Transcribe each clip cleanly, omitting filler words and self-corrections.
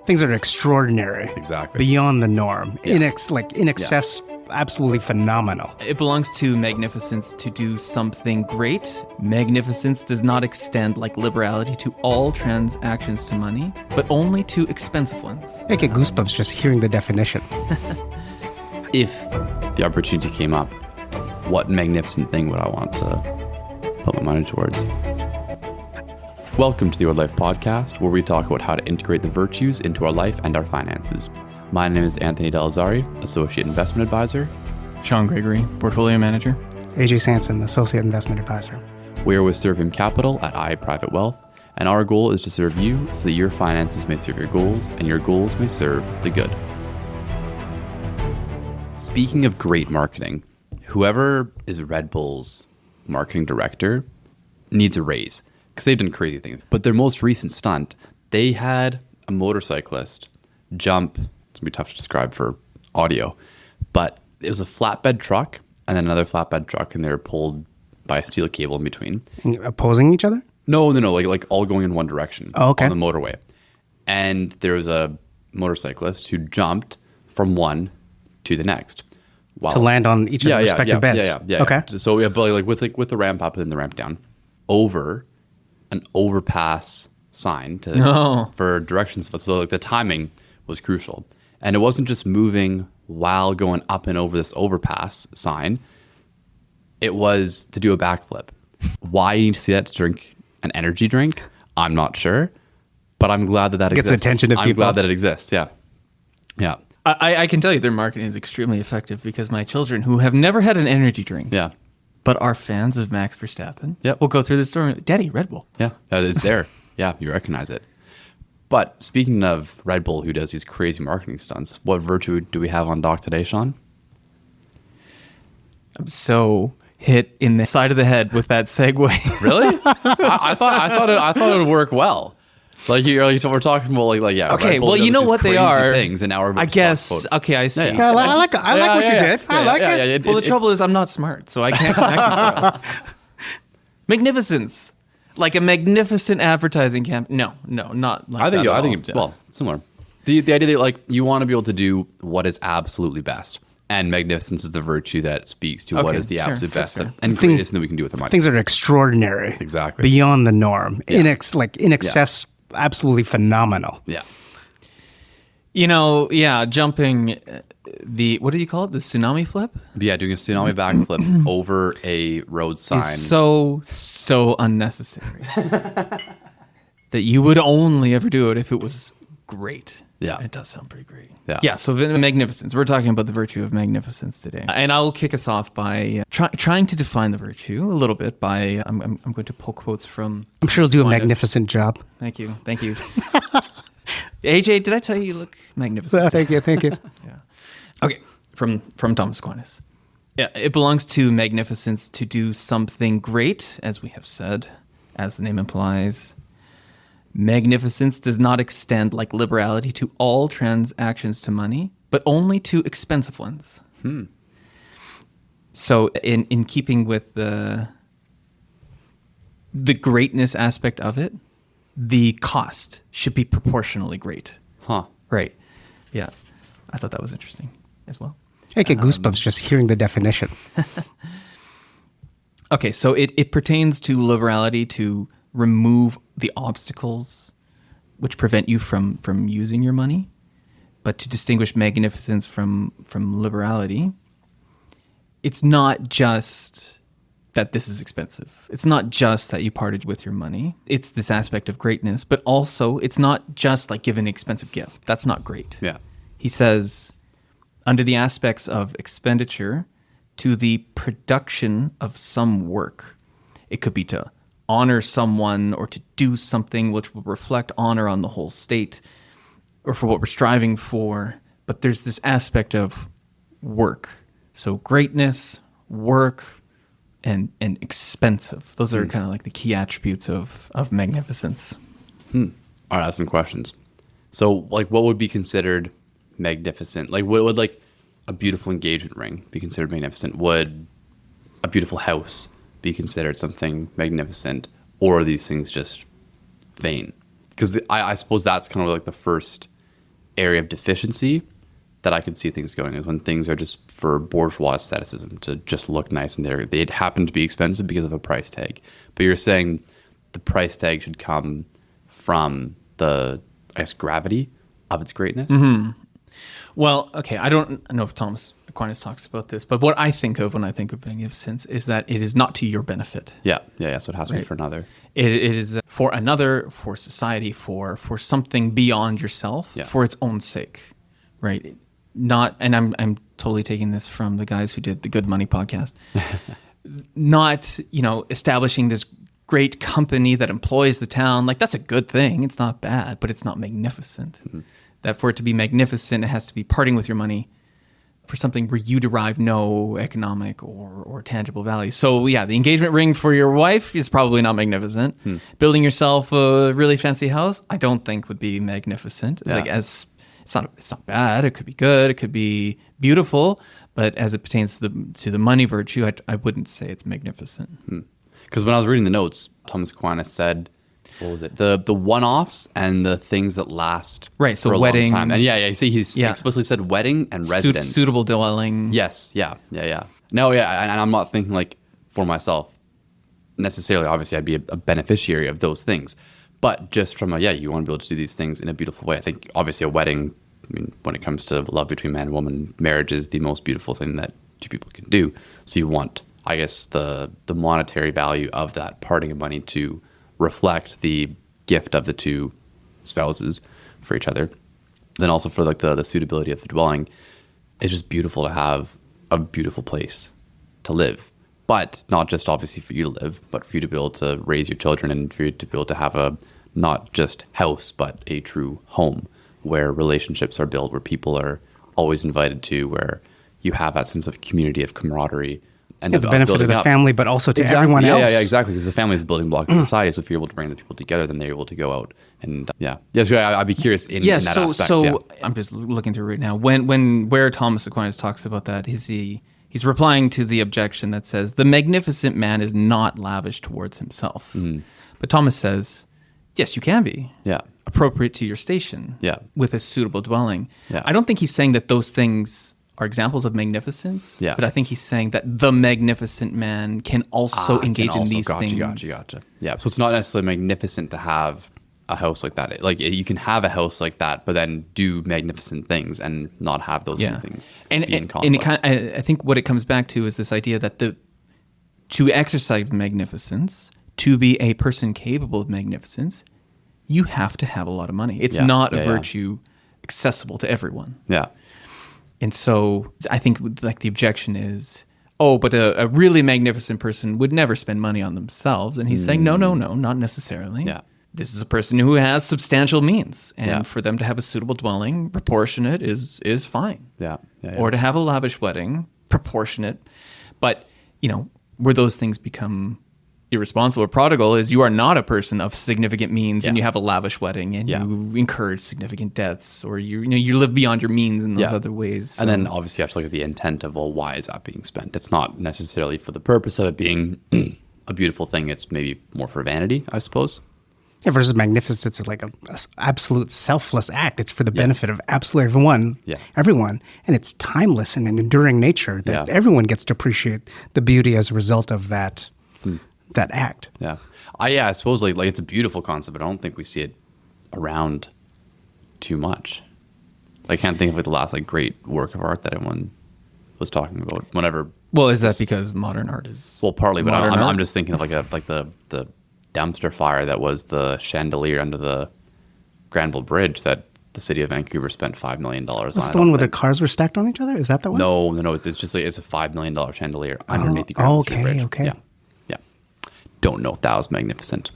Things that are extraordinary. Exactly. Beyond the norm. Yeah. In excess, absolutely phenomenal. It belongs to magnificence to do something great. Magnificence does not extend, like liberality, to all transactions to money, but only to expensive ones. I get goosebumps just hearing the definition. If the opportunity came up, what magnificent thing would I want to put my money towards? Welcome to the Your Life podcast, where we talk about how to integrate the virtues into our life and our finances. My name is Anthony De Lazzari, Associate Investment Advisor. Sean Gregory, Portfolio Manager. AJ Sanson, Associate Investment Advisor. We are with Serviam Capital at I Private Wealth, and our goal is to serve you so that your finances may serve your goals and your goals may serve the good. Speaking of great marketing, whoever is Red Bull's marketing director needs a raise because they've done crazy things. But their most recent stunt, they had a motorcyclist jump. It's going to be tough to describe for audio, but it was a flatbed truck and then another flatbed truck, and they were pulled by a steel cable in between. Opposing each other? No, like all going in one direction. Oh, okay. On the motorway. And there was a motorcyclist who jumped from one to the next. Wow. To land on each of the respective beds? Yeah. Okay. So yeah, but with the ramp up and the ramp down, over an overpass sign for directions. So like the timing was crucial. And it wasn't just moving while going up and over this overpass sign. It was to do a backflip. Why you need to see that to drink an energy drink, I'm not sure. But I'm glad that exists. Gets attention to people. I'm glad that it exists, yeah. Yeah. I can tell you their marketing is extremely effective because my children, who have never had an energy drink, Yeah. but are fans of Max Verstappen, Yep. will go through the store and, Daddy, Red Bull. Yeah, it's there. Yeah, you recognize it. But speaking of Red Bull, who does these crazy marketing stunts, what virtue do we have on dock today, Sean? I'm so hit in the side of the head with that segue. Really? I thought it would work well. Like we're talking about like yeah. Okay, Red Bull well, you does know these what they crazy are. things, and now we're I guess. Okay, I see. Yeah, I like what you did. I like it. Well, the trouble is I'm not smart, so I can't connect the dots. Magnificence. Like a magnificent advertising campaign. No, not like that. I think it's similar. The idea that like you want to be able to do what is absolutely best, and magnificence is the virtue that speaks to what is the absolute best and greatest that we can do with our money. Things that are extraordinary. Exactly. Beyond the norm. Yeah. In excess, absolutely phenomenal. Yeah. Jumping what do you call it? The tsunami flip? Yeah, doing a tsunami backflip over a road sign. Is so unnecessary. That you would only ever do it if it was great. Yeah. And it does sound pretty great. Yeah. So magnificence. We're talking about the virtue of magnificence today. And I'll kick us off by trying to define the virtue a little bit by, I'm going to pull quotes from... I'm sure you'll do a magnificent job. Thank you. AJ, did I tell you look magnificent? Thank you. Yeah. Okay, from Thomas Aquinas. Yeah, it belongs to magnificence to do something great, as we have said, as the name implies. Magnificence does not extend, like liberality, to all transactions to money, but only to expensive ones. So in keeping with the greatness aspect of it, the cost should be proportionally great. Huh. Right. Yeah. I thought that was interesting as well. I get goosebumps just hearing the definition. Okay, so it pertains to liberality to remove the obstacles which prevent you from using your money, but to distinguish magnificence from liberality, it's not just that this is expensive. It's not just that you parted with your money. It's this aspect of greatness, but also it's not just like giving an expensive gift. That's not great. Yeah. He says, under the aspects of expenditure to the production of some work. It could be to honor someone or to do something which will reflect honor on the whole state or for what we're striving for. But there's this aspect of work. So greatness, work, and expensive. Those are kind of like the key attributes of magnificence. All right, I have some questions. So, like, what would be considered magnificent? Like, what would, like, a beautiful engagement ring be considered magnificent? Would a beautiful house be considered something magnificent? Or are these things just vain? because I suppose that's kind of like the first area of deficiency that I could see things going, is when things are just for bourgeois aestheticism to just look nice, and they happen to be expensive because of a price tag. But you're saying the price tag should come from the, I guess, gravity of its greatness. Well, okay, I don't know if Thomas Aquinas talks about this, but what I think of when I think of magnificence is that it is not to your benefit. Yeah. So it has to be for another. It is for another, for society, for something beyond yourself, for its own sake, right? Not, and I'm totally taking this from the guys who did the Good Money podcast. Not, establishing this great company that employs the town. Like, that's a good thing. It's not bad, but it's not magnificent. That for it to be magnificent, it has to be parting with your money for something where you derive no economic or tangible value. So yeah, the engagement ring for your wife is probably not magnificent. Building yourself a really fancy house, I don't think would be magnificent. It's it's not bad. It could be good. It could be beautiful. But as it pertains to the money virtue, I wouldn't say it's magnificent. Because when I was reading the notes, Thomas Aquinas said, what was it? The one-offs and the things that last for a wedding, long time. And you see he's explicitly said wedding and residence. Suitable dwelling. Yes, yeah. No, and I'm not thinking like for myself necessarily. Obviously, I'd be a beneficiary of those things. But just from you want to be able to do these things in a beautiful way. I think obviously a wedding, when it comes to love between man and woman, marriage is the most beautiful thing that two people can do. So you want, I guess, the monetary value of that parting of money to reflect the gift of the two spouses for each other. Then also for like the suitability of the dwelling, it's just beautiful to have a beautiful place to live. But not just obviously for you to live, but for you to be able to raise your children, and for you to be able to have a not just house, but a true home where relationships are built, where people are always invited to, where you have that sense of community, of camaraderie. And the benefit of the family, but also to everyone else. Yeah, exactly. Because the family is the building block of society. So if you're able to bring the people together, then they're able to go out and So I'd be curious in that aspect. So I'm just looking through right now. Where Thomas Aquinas talks about that, he's replying to the objection that says the magnificent man is not lavish towards himself. But Thomas says, yes, you can be. Yeah. Appropriate to your station. Yeah. With a suitable dwelling. Yeah. I don't think he's saying that those things are examples of magnificence. Yeah. But I think he's saying that the magnificent man can also engage in these things. Gotcha. Yeah. So it's not necessarily magnificent to have a house like that. Like you can have a house like that, but then do magnificent things and not have those two things be in conflict. And I think what it comes back to is this idea that to exercise magnificence, to be a person capable of magnificence, you have to have a lot of money. It's not a virtue accessible to everyone. Yeah. And so I think like the objection is, but a really magnificent person would never spend money on themselves. And he's saying, no, not necessarily. Yeah. This is a person who has substantial means. And for them to have a suitable dwelling, proportionate is fine. Yeah. Or to have a lavish wedding, proportionate. But, where those things become irresponsible or prodigal is you are not a person of significant means and you have a lavish wedding and you incur significant debts, or you live beyond your means in those other ways. So. And then obviously you have to look at the intent of, why is that being spent? It's not necessarily for the purpose of it being a beautiful thing. It's maybe more for vanity, I suppose. Yeah, versus magnificence, it's like a absolute selfless act. It's for the benefit of absolutely everyone. And it's timeless and an enduring nature that everyone gets to appreciate the beauty as a result of that act. Yeah. I suppose like it's a beautiful concept, but I don't think we see it around too much. I can't think of the last great work of art that anyone was talking about whenever. Well, is that because modern art is partly, but I'm just thinking of the dumpster fire that was the chandelier under the Granville Bridge that the city of Vancouver spent $5 million on. Is that the one where the cars were stacked on each other? Is that the one? No. It's just it's a $5 million chandelier underneath the Granville Bridge. Okay. Yeah. Don't know if that was magnificent.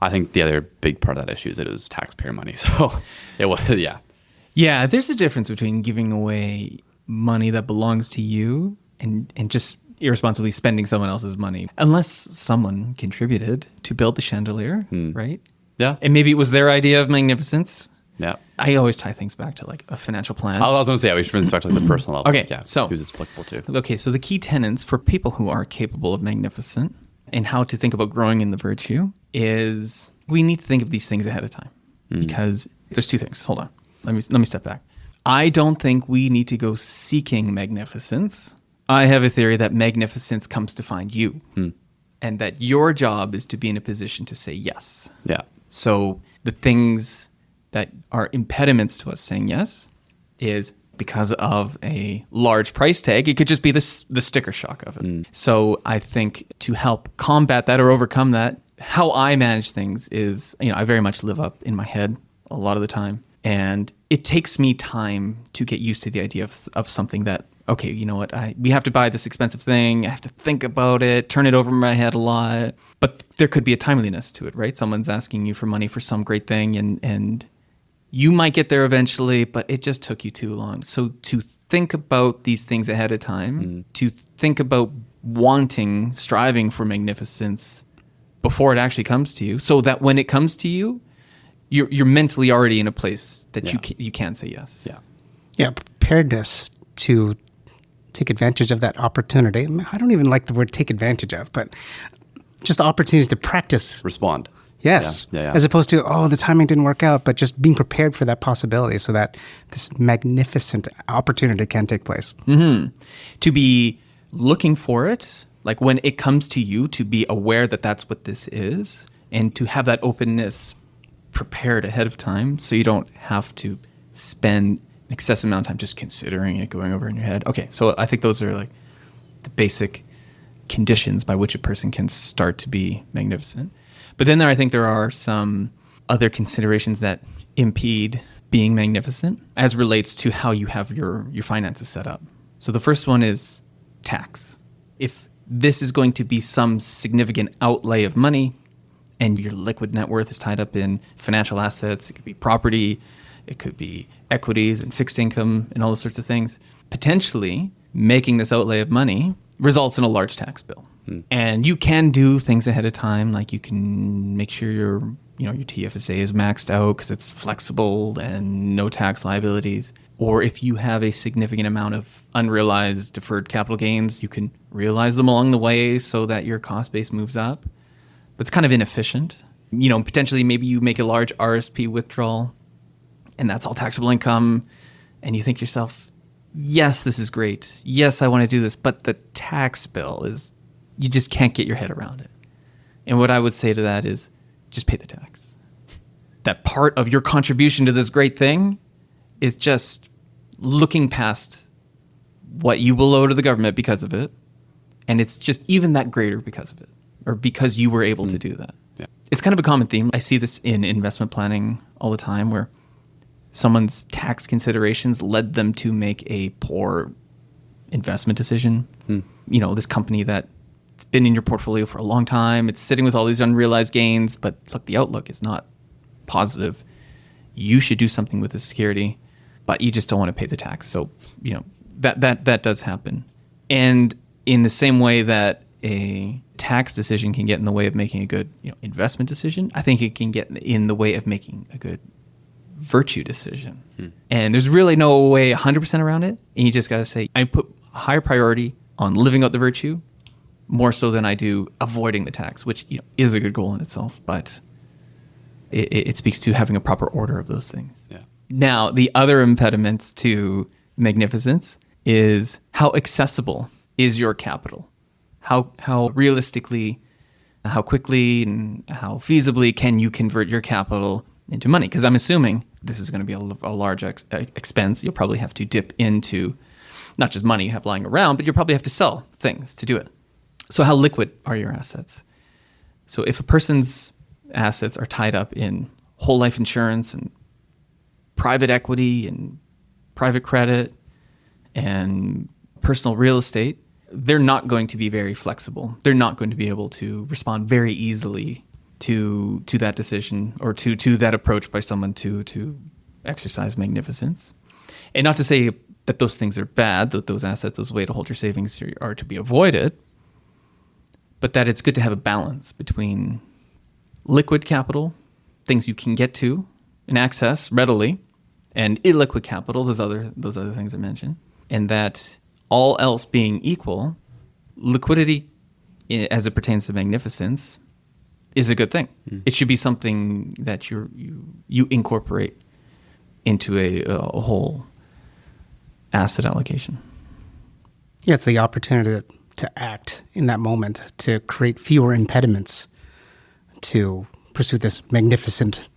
I think the other big part of that issue is that it was taxpayer money. So it was, Yeah, there's a difference between giving away money that belongs to you and just irresponsibly spending someone else's money. Unless someone contributed to build the chandelier, right? Yeah. And maybe it was their idea of magnificence. Yeah. I always tie things back to a financial plan. I was going to say, we should bring this back to the personal level. Okay, so who's this applicable to? Okay, so the key tenets for people who are capable of magnificent and how to think about growing in the virtue is we need to think of these things ahead of time because there's two things. Hold on. Let me step back. I don't think we need to go seeking magnificence. I have a theory that magnificence comes to find you and that your job is to be in a position to say yes. Yeah. So the things that are impediments to us saying yes is because of a large price tag. It could just be the sticker shock of it. So I think to help combat that or overcome that, how I manage things is, I very much live up in my head a lot of the time. And it takes me time to get used to the idea of something that, okay, you know what, we have to buy this expensive thing. I have to think about it, turn it over in my head a lot. But there could be a timeliness to it, right? Someone's asking you for money for some great thing and you might get there eventually, but it just took you too long. So to think about these things ahead of time, to think about striving for magnificence before it actually comes to you, so that when it comes to you, you're mentally already in a place that you can say yes. Yeah, preparedness to take advantage of that opportunity. I don't even like the word take advantage of, but just the opportunity to practice. Respond. Yes. Yeah. As opposed to, the timing didn't work out, but just being prepared for that possibility so that this magnificent opportunity can take place. To be looking for it, like when it comes to you, to be aware that that's what this is, and to have that openness prepared ahead of time so you don't have to spend an excessive amount of time just considering it, going over in your head. Okay, so I think those are like the basic conditions by which a person can start to be magnificent. But then I think there are some other considerations that impede being magnificent as relates to how you have your finances set up. So the first one is tax. If this is going to be some significant outlay of money and your liquid net worth is tied up in financial assets, it could be property, it could be equities and fixed income and all those sorts of things, potentially making this outlay of money results in a large tax bill. And you can do things ahead of time, like you can make sure your TFSA is maxed out because it's flexible and no tax liabilities. Or if you have a significant amount of unrealized deferred capital gains, you can realize them along the way so that your cost base moves up. But it's kind of inefficient. Potentially maybe you make a large RSP withdrawal and that's all taxable income. And you think to yourself, yes, this is great. Yes, I want to do this. But the tax bill is... you just can't get your head around it. And what I would say to that is just pay the tax. That part of your contribution to this great thing is just looking past what you will owe to the government because of it. And it's just even that greater because of it, or because you were able to do that. Yeah. It's kind of a common theme. I see this in investment planning all the time where someone's tax considerations led them to make a poor investment decision. This company that it's been in your portfolio for a long time. It's sitting with all these unrealized gains, but look, the outlook is not positive. You should do something with the security, but you just don't want to pay the tax. So, that does happen. And in the same way that a tax decision can get in the way of making a good, investment decision, I think it can get in the way of making a good virtue decision. And there's really no way 100% around it. And you just got to say, I put higher priority on living out the virtue more so than I do avoiding the tax, which is a good goal in itself, but it speaks to having a proper order of those things. Yeah. Now, the other impediments to magnificence is how accessible is your capital? How realistically, how quickly, and how feasibly can you convert your capital into money? Because I'm assuming this is going to be a large expense. You'll probably have to dip into not just money you have lying around, but you'll probably have to sell things to do it. So how liquid are your assets? So if a person's assets are tied up in whole life insurance and private equity and private credit and personal real estate, they're not going to be very flexible. They're not going to be able to respond very easily to that decision or to that approach by someone to exercise magnificence. And not to say that those things are bad, that those assets, those way to hold your savings are to be avoided, but that it's good to have a balance between liquid capital, things you can get to and access readily, and illiquid capital, those other things I mentioned, and that all else being equal, liquidity as it pertains to magnificence is a good thing. It should be something that you incorporate into a whole asset allocation. Yeah, it's the opportunity to act in that moment, to create fewer impediments to pursue this magnificent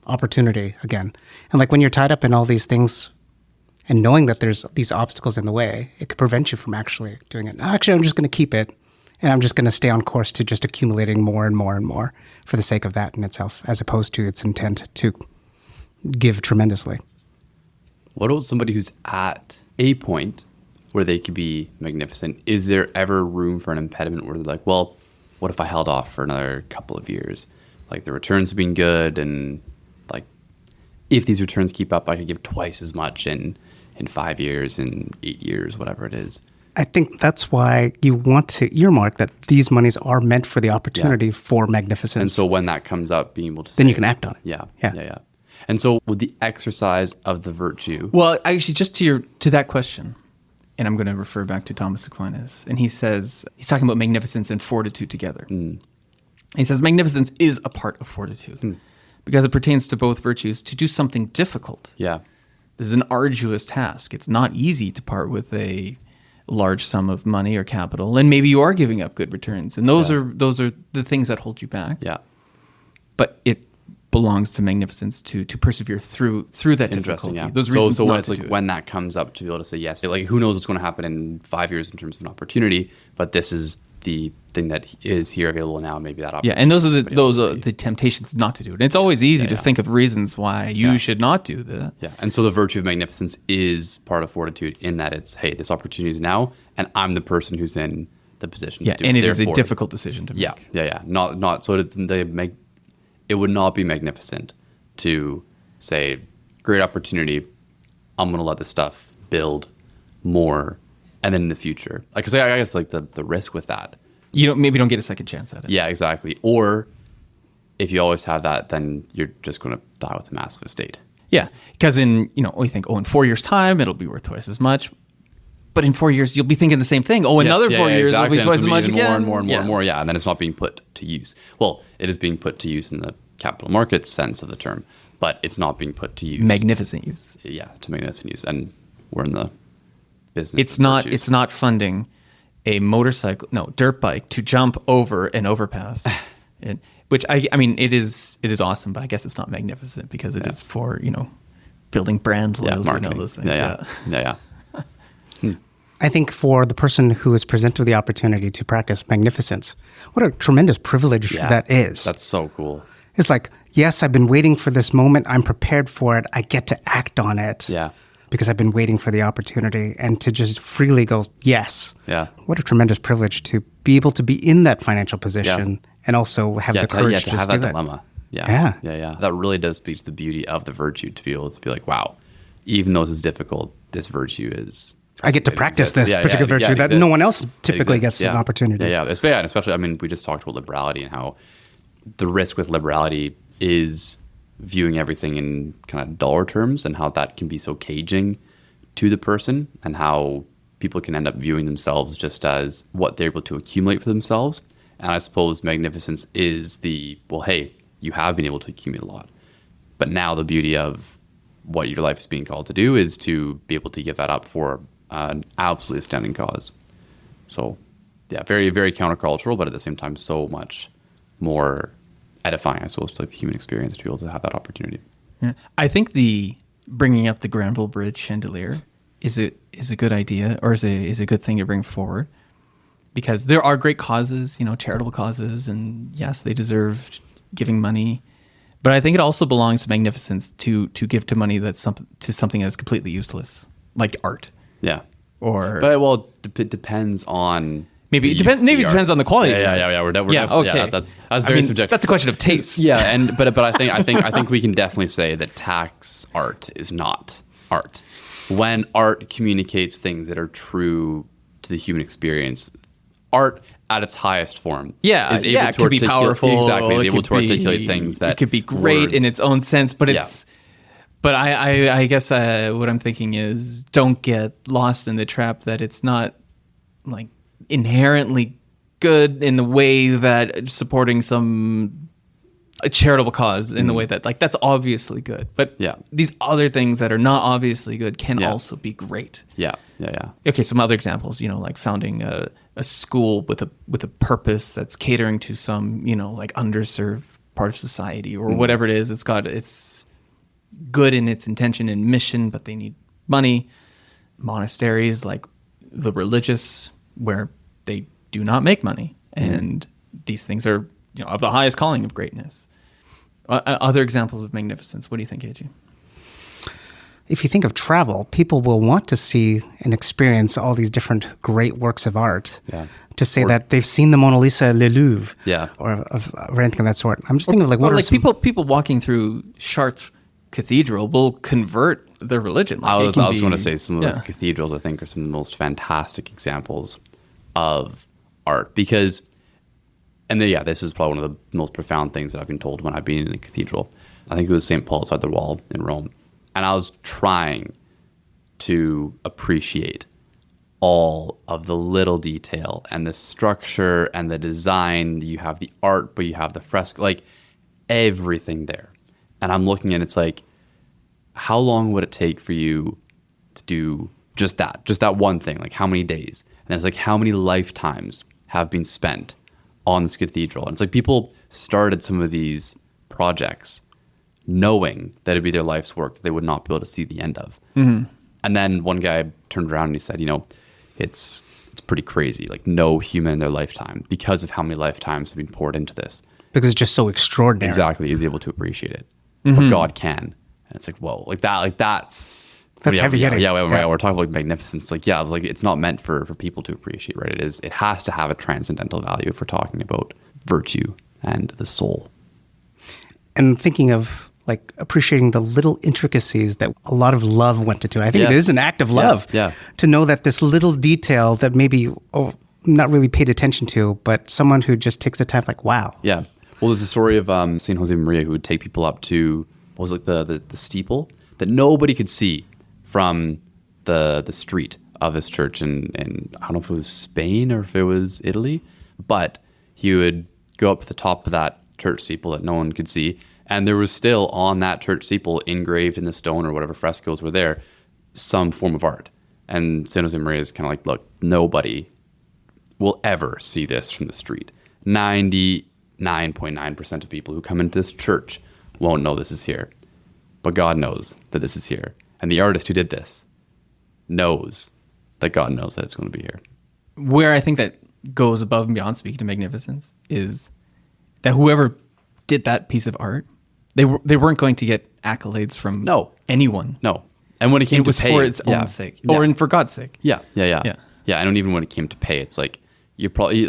opportunity again. And like when you're tied up in all these things and knowing that there's these obstacles in the way, it could prevent you from actually doing it. Actually, I'm just going to keep it, and I'm just going to stay on course to just accumulating more and more and more for the sake of that in itself, as opposed to its intent to give tremendously. What about somebody who's at a point where they could be magnificent? Is there ever room for an impediment where they're like, well, what if I held off for another couple of years? Like the returns have been good, and like if these returns keep up, I could give twice as much in 5 years, in 8 years, whatever it is. I think that's why you want to earmark that these monies are meant for the opportunity for magnificence. And so when that comes up, being able to then you can act on it. Yeah. And so with the exercise of the virtue. Well, actually, just to that question, and I'm going to refer back to Thomas Aquinas, and he says, he's talking about magnificence and fortitude together. He says magnificence is a part of fortitude because it pertains to both virtues to do something difficult. Yeah. This is an arduous task. It's not easy to part with a large sum of money or capital, and maybe you are giving up good returns, and those are the things that hold you back. Yeah. But it belongs to magnificence to persevere through that difficulty. Yeah. Those reasons so not when it's to like do it. when that comes up, to be able to say yes, like who knows what's going to happen in 5 years in terms of an opportunity, but this is the thing that is here available now. Maybe that opportunity. Yeah, and those are the temptations not to do it. And it's always easy to think of reasons why you should not do that. Yeah, and so the virtue of magnificence is part of fortitude in that it's, hey, this opportunity is now, and I'm the person who's in the position to do it. And it is a difficult decision to make. Yeah. Not so it would not be magnificent to say, great opportunity, I'm going to let this stuff build more, and then in the future, because I guess like the risk with that, you don't get a second chance at it. Yeah, exactly. Or if you always have that, then you're just going to die with a massive estate. Yeah, because we think, in 4 years' time it'll be worth twice as much, but in 4 years you'll be thinking the same thing. Another 4 years it'll be twice as much again. More and more. Yeah, and then it's not being put to use. Well, it is being put to use in the capital markets sense of the term, but it's not being put to use. Magnificent use. Yeah, to magnificent use, and we're in the business. It's not funding a dirt bike to jump over an overpass, which I mean it is awesome, but I guess it's not magnificent because it is for building brand loyalty and all those things. Yeah. I think for the person who is presented with the opportunity to practice magnificence, what a tremendous privilege that is. That's so cool. It's like, yes, I've been waiting for this moment. I'm prepared for it. I get to act on it. Yeah. Because I've been waiting for the opportunity, and to just freely go, yes. Yeah. What a tremendous privilege to be able to be in that financial position and also have the courage to have do that that dilemma. Yeah. That really does speak to the beauty of the virtue, to be able to be like, wow, even though this is difficult, this virtue is. I get to practice this particular virtue that no one else typically gets an opportunity. Yeah. Especially, I mean, we just talked about liberality and how the risk with liberality is viewing everything in kind of dollar terms, and how that can be so caging to the person, and how people can end up viewing themselves just as what they're able to accumulate for themselves. And I suppose magnificence is hey, you have been able to accumulate a lot, but now the beauty of what your life is being called to do is to be able to give that up for an absolutely astounding cause. So yeah, very, very countercultural, but at the same time, so much more edifying, I suppose, to like the human experience to be able to have that opportunity. Yeah. I think the bringing up the Granville Bridge chandelier is a good idea, or is a good thing to bring forward, because there are great causes, charitable causes, and yes, they deserve giving money, but I think it also belongs to magnificence to give to money to something that's completely useless, like art. Yeah. Or it depends on. Maybe it depends. Maybe it depends on the quality. Yeah. We're okay. Yeah, that's very subjective. That's a question of taste. Yeah, but I think we can definitely say that tax art is not art. When art communicates things that are true to the human experience, art at its highest form, is able to could be powerful. Exactly, is able to articulate things that it could be great in its own sense, but it's. But I guess what I'm thinking is, don't get lost in the trap that it's not like inherently good in the way that supporting a charitable cause in the way that like that's obviously good, but these other things that are not obviously good can also be great. Okay, some other examples, like founding a school with a purpose that's catering to some like underserved part of society or whatever it is. It's good in its intention and mission, but they need money. Monasteries, like the religious, where they do not make money, and these things are of the highest calling of greatness. Other examples of magnificence. What do you think, AJ? If you think of travel, people will want to see and experience all these different great works of art. To say that they've seen the Mona Lisa at Le Louvre, or anything of that sort. I'm just thinking of what are some... people walking through Chartres Cathedral will convert their religion. I was going to say some of the cathedrals, I think, are some of the most fantastic examples of art because. And then, this is probably one of the most profound things that I've been told when I've been in a cathedral. I think it was St. Paul's outside the wall in Rome. And I was trying to appreciate all of the little detail and the structure and the design. You have the art, but you have the fresco, like everything there. And I'm looking and it's like, how long would it take for you to do just that one thing? Like how many days? And it's like, how many lifetimes have been spent on this cathedral? And it's like people started some of these projects knowing that it'd be their life's work that they would not be able to see the end of. And then one guy turned around and he said, it's pretty crazy. Like no human in their lifetime, because of how many lifetimes have been poured into this. Because it's just so extraordinary. Exactly, is able to appreciate it. But God can. And it's like, whoa, that's heavy hitting. We're talking about magnificence. It's not meant for people to appreciate, right? It has to have a transcendental value if we're talking about virtue and the soul. And thinking of like appreciating the little intricacies that a lot of love went into. I think it is an act of love to know that this little detail that maybe not really paid attention to, but someone who just takes the time, like, wow. Yeah. Well, there's a story of St. Jose Maria who would take people up to, what was it, the steeple that nobody could see from the street of his church in I don't know if it was Spain or if it was Italy, but he would go up to the top of that church steeple that no one could see, and there was still on that church steeple engraved in the stone or whatever frescoes were there some form of art. And San Jose Maria is kind of like, look, nobody will ever see this from the street. 99.9% of people who come into this church won't know this is here, but God knows that this is here. And the artist who did this knows that God knows that it's going to be here. Where I think that goes above and beyond, speaking to magnificence, is that whoever did that piece of art, they weren't going to get accolades from anyone. No. And when it came to pay, for its own sake, or for God's sake. Yeah. And even when it came to pay, it's like you probably,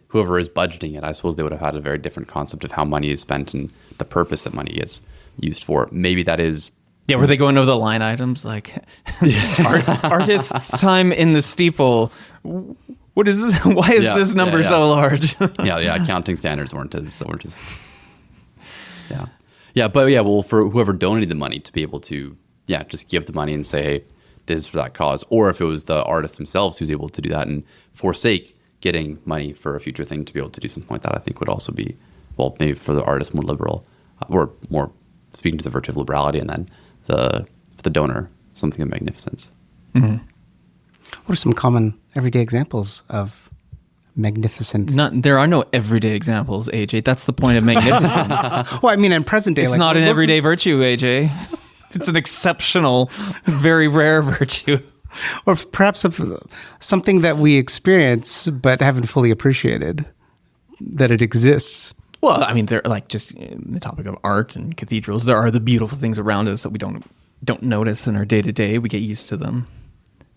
whoever is budgeting it, I suppose they would have had a very different concept of how money is spent and the purpose that money is used for. Maybe that is. Yeah, were they going over the line items like artist's time in the steeple? What is this? Why is this number so large? Accounting standards weren't as. For whoever donated the money to be able to just give the money and say, hey, this is for that cause. Or if it was the artist themselves who's able to do that and forsake getting money for a future thing to be able to do something like that, I think would also be, maybe for the artist more liberal, or more speaking to the virtue of liberality, and then for the donor, something of magnificence. Mm-hmm. What are some common everyday examples of magnificent? There are no everyday examples, AJ. That's the point of magnificence. Well, I mean, in present day, it's not an everyday virtue, AJ. It's an exceptional, very rare virtue. Or perhaps of something that we experience but haven't fully appreciated that it exists. Well, I mean, they're like just in the topic of art and cathedrals. There are the beautiful things around us that we don't notice in our day to day. We get used to them,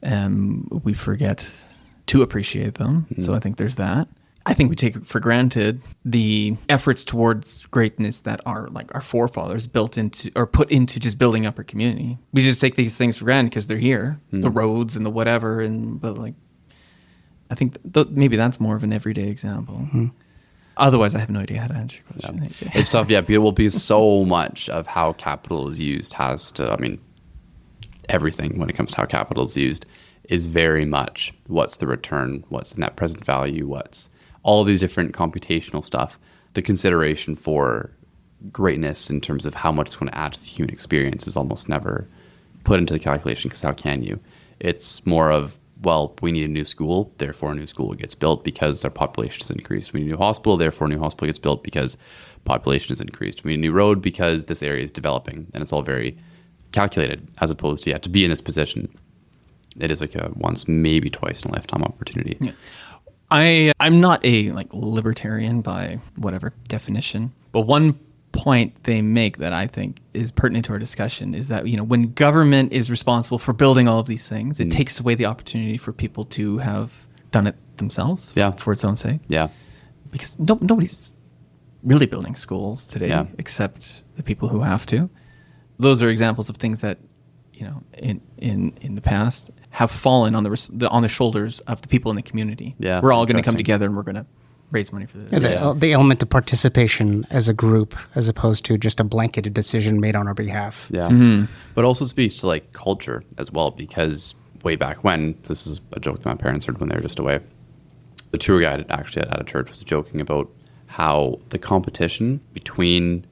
and we forget to appreciate them. Mm-hmm. So I think there's that. I think we take for granted the efforts towards greatness that our forefathers built into or put into just building up our community. We just take these things for granted because they're here, the roads and the whatever. But I think maybe that's more of an everyday example. Mm-hmm. Otherwise, I have no idea how to answer your question. Yeah. It's tough, because so much of how capital is used everything when it comes to how capital is used is very much what's the return, what's the net present value, what's all these different computational stuff, the consideration for greatness in terms of how much it's going to add to the human experience is almost never put into the calculation, because how can you? It's more of, well, we need a new school, therefore a new school gets built because our population has increased. We need a new hospital, therefore a new hospital gets built because population has increased. We need a new road because this area is developing, and it's all very calculated, as opposed to, to be in this position. It is like a once, maybe twice in a lifetime opportunity. Yeah. I'm not a libertarian by whatever definition, but one point they make that I think is pertinent to our discussion is that, when government is responsible for building all of these things, it takes away the opportunity for people to have done it themselves for its own sake. Yeah. Because nobody's really building schools today except the people who have to. Those are examples of things that, in the past have fallen on the shoulders of the people in the community. Yeah. We're all going to come together and we're going to raise money for this. The element of participation as a group, as opposed to just a blanketed decision made on our behalf. Yeah. But also speaks to culture as well, because way back when, this is a joke that my parents heard when they were just away, the tour guide actually at a church was joking about how the competition between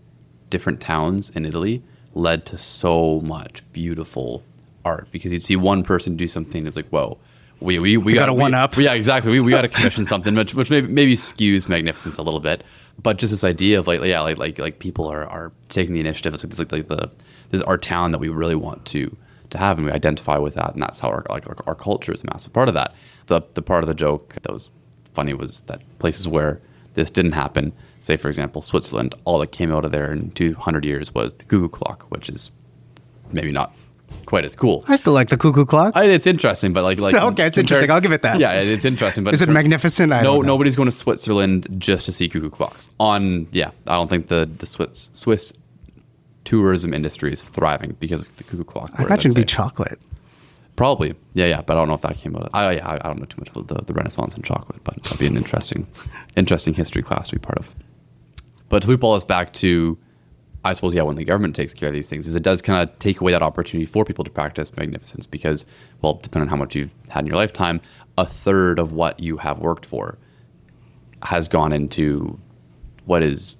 different towns in Italy led to so much beautiful art, because you'd see one person do something that's like, whoa, we got a one up. Yeah, exactly. We got to commission something, which maybe skews Magnificence a little bit, but just this idea of like people are taking the initiative. It's like this is our town that we really want to have, and we identify with that, and that's how our culture is a massive part of that. The part of the joke that was funny was that places where this didn't happen, say for example Switzerland, all that came out of there in 200 years was the cuckoo clock, which is maybe not quite as cool. I still like the cuckoo clock. It's interesting, but okay, it's interesting. I'll give it that. Yeah, it's interesting. But is it magnificent? Nobody's going to Switzerland just to see cuckoo clocks. I don't think the Swiss tourism industry is thriving because of the cuckoo clock. I imagine it'd be chocolate. Probably, yeah. But I don't know if that came out of. I don't know too much about the Renaissance and chocolate, but that'd be an interesting history class to be part of. But to loop all this back to, I suppose, when the government takes care of these things, is it does kind of take away that opportunity for people to practice magnificence, because, well, depending on how much you've had in your lifetime, a third of what you have worked for has gone into what is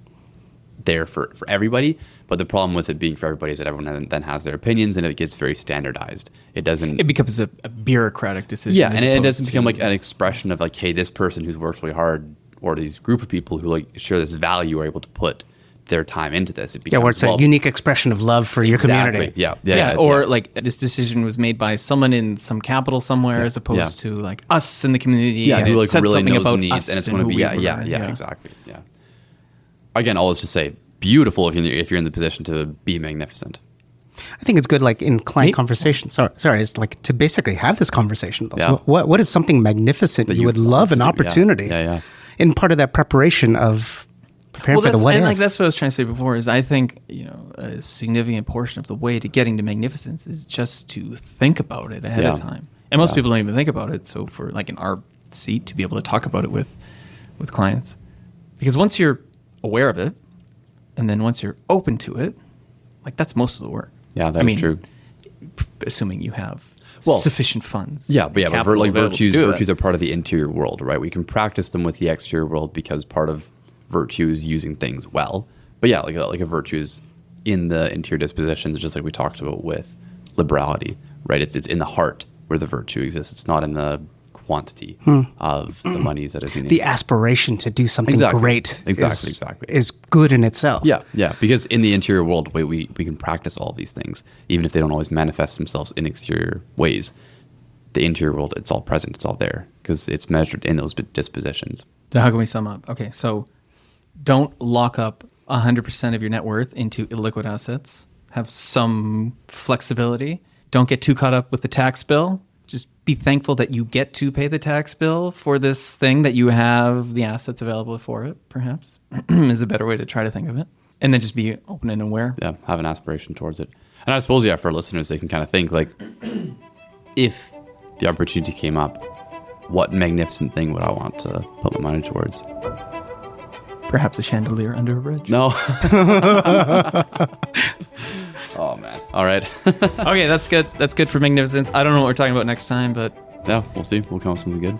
there for everybody. But the problem with it being for everybody is that everyone then has their opinions, and it gets very standardized. It becomes a bureaucratic decision. Yeah, and it doesn't become like an expression of hey, this person who's worked really hard, or these group of people who share this value are able to put their time into this. Where it's a unique expression of love for your community. Yeah. Or this decision was made by someone in some capital somewhere, as opposed to us in the community. Yeah, and who it said really something knows about the needs, us and it's going to be exactly. Yeah. Again, all this to say, beautiful if you're in the position to be magnificent. I think it's good, in client conversation. Sorry, it's to basically have this conversation. Yeah. What is something magnificent that you would love an opportunity? Yeah. In part of that preparation of preparing for the what if. That's what I was trying to say before. Is I think a significant portion of the way to getting to magnificence is just to think about it ahead of time. And most people don't even think about it. So for in our seat to be able to talk about it with clients, because once you're aware of it, and then once you're open to it, that's most of the work. Yeah, that's true. Assuming you have sufficient funds. But virtues are part of the interior world, right? We can practice them with the exterior world because part of virtue is using things well. But a virtue is in the interior dispositions, just like we talked about with liberality, right? It's in the heart where the virtue exists. It's not in the quantity of the monies that is needed. The aspiration to do something great is good in itself. Yeah. Because in the interior world, we can practice all these things, even if they don't always manifest themselves in exterior ways. The interior world, it's all present, it's all there, because it's measured in those dispositions. So how can we sum up? Okay, so don't lock up 100% of your net worth into illiquid assets. Have some flexibility. Don't get too caught up with the tax bill. Just be thankful that you get to pay the tax bill for this thing, that you have the assets available for it, perhaps, is a better way to try to think of it. And then just be open and aware. Yeah, have an aspiration towards it. And I suppose, for listeners, they can kind of think, if the opportunity came up, what magnificent thing would I want to put my money towards? Perhaps a chandelier under a bridge. No. Oh, man. All right. Okay, that's good. That's good for Magnificence. I don't know what we're talking about next time, but... Yeah, we'll see. We'll come up with something good.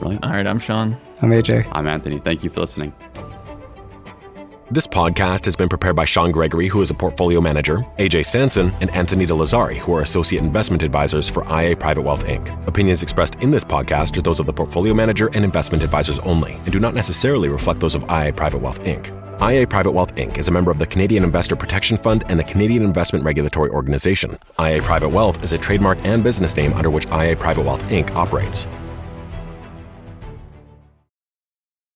Brilliant. All right, I'm Sean. I'm AJ. I'm Anthony. Thank you for listening. This podcast has been prepared by Sean Gregory, who is a portfolio manager, AJ Sanson, and Anthony De Lazzari, who are associate investment advisors for IA Private Wealth Inc. Opinions expressed in this podcast are those of the portfolio manager and investment advisors only, and do not necessarily reflect those of IA Private Wealth Inc. IA Private Wealth Inc. is a member of the Canadian Investor Protection Fund and the Canadian Investment Regulatory Organization. IA Private Wealth is a trademark and business name under which IA Private Wealth Inc. operates.